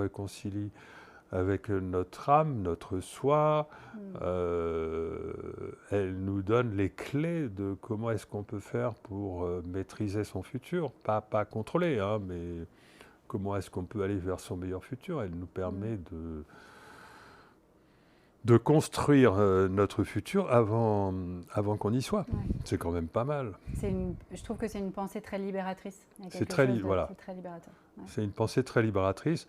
réconcilie avec notre âme, notre soi. Elle nous donne les clés de comment est-ce qu'on peut faire pour maîtriser son futur. Pas contrôler, hein, mais comment est-ce qu'on peut aller vers son meilleur futur. Elle nous permet de construire notre futur avant qu'on y soit. Ouais. C'est quand même pas mal. Je trouve que c'est une pensée très libératrice. C'est très libérateur. Ouais. C'est une pensée très libératrice.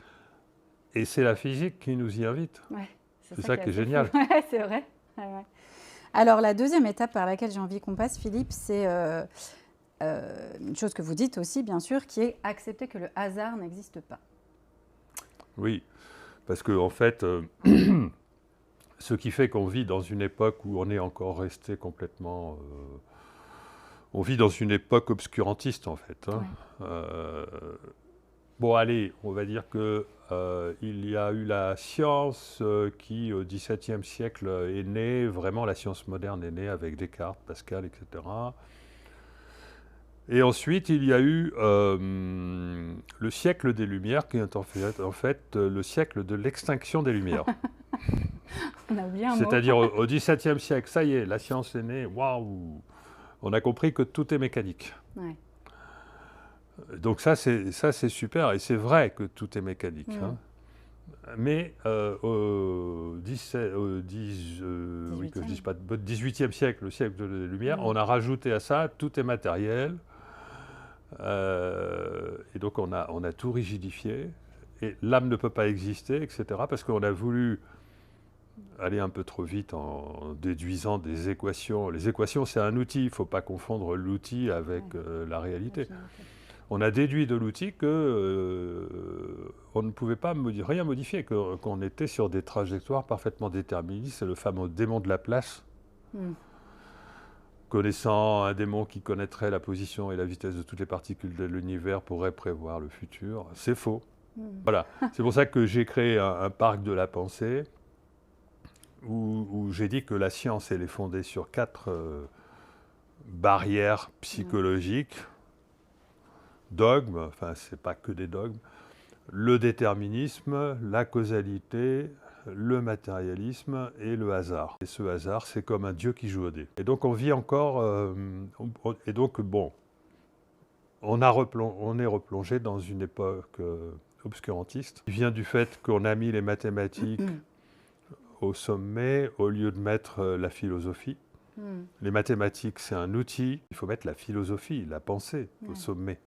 Et c'est la physique qui nous y invite. Ouais, c'est ça qui est génial. Ouais, c'est vrai. Ouais. Alors, la deuxième étape par laquelle j'ai envie qu'on passe, Philippe, c'est une chose que vous dites aussi, bien sûr, qui est accepter que le hasard n'existe pas. Oui, parce que en fait, ce qui fait qu'on vit dans une époque où on est encore resté complètement... on vit dans une époque obscurantiste, en fait. Hein. Ouais. Bon, allez, on va dire que il y a eu la science qui, au XVIIe siècle, est née, vraiment la science moderne est née avec Descartes, Pascal, etc. Et ensuite, il y a eu le siècle des Lumières, qui est en fait le siècle de l'extinction des Lumières. On a oublié un mot. C'est-à-dire au XVIIe siècle, ça y est, la science est née, waouh! On a compris que tout est mécanique. Ouais. Donc ça c'est super, et c'est vrai que tout est mécanique. Hein. Mais au XVIIIe siècle, le siècle des Lumières, on a rajouté à ça, tout est matériel. Et donc on a tout rigidifié. Et l'âme ne peut pas exister, etc. Parce qu'on a voulu aller un peu trop vite en déduisant des équations. Les équations, c'est un outil, il ne faut pas confondre l'outil avec la réalité. On a déduit de l'outil qu'on ne pouvait pas rien modifier, qu'on était sur des trajectoires parfaitement déterministes. C'est le fameux démon de Laplace. Connaissant un démon qui connaîtrait la position et la vitesse de toutes les particules de l'univers pourrait prévoir le futur. C'est faux. Voilà. C'est pour ça que j'ai créé un parc de la pensée où j'ai dit que la science, elle est fondée sur 4 barrières psychologiques. Dogmes, enfin c'est pas que des dogmes, le déterminisme, la causalité, le matérialisme et le hasard. Et ce hasard, c'est comme un dieu qui joue au dé. Et donc on vit encore, et donc bon, on est replongé dans une époque obscurantiste, qui vient du fait qu'on a mis les mathématiques au sommet au lieu de mettre la philosophie. Les mathématiques, c'est un outil, il faut mettre la philosophie, la pensée au sommet.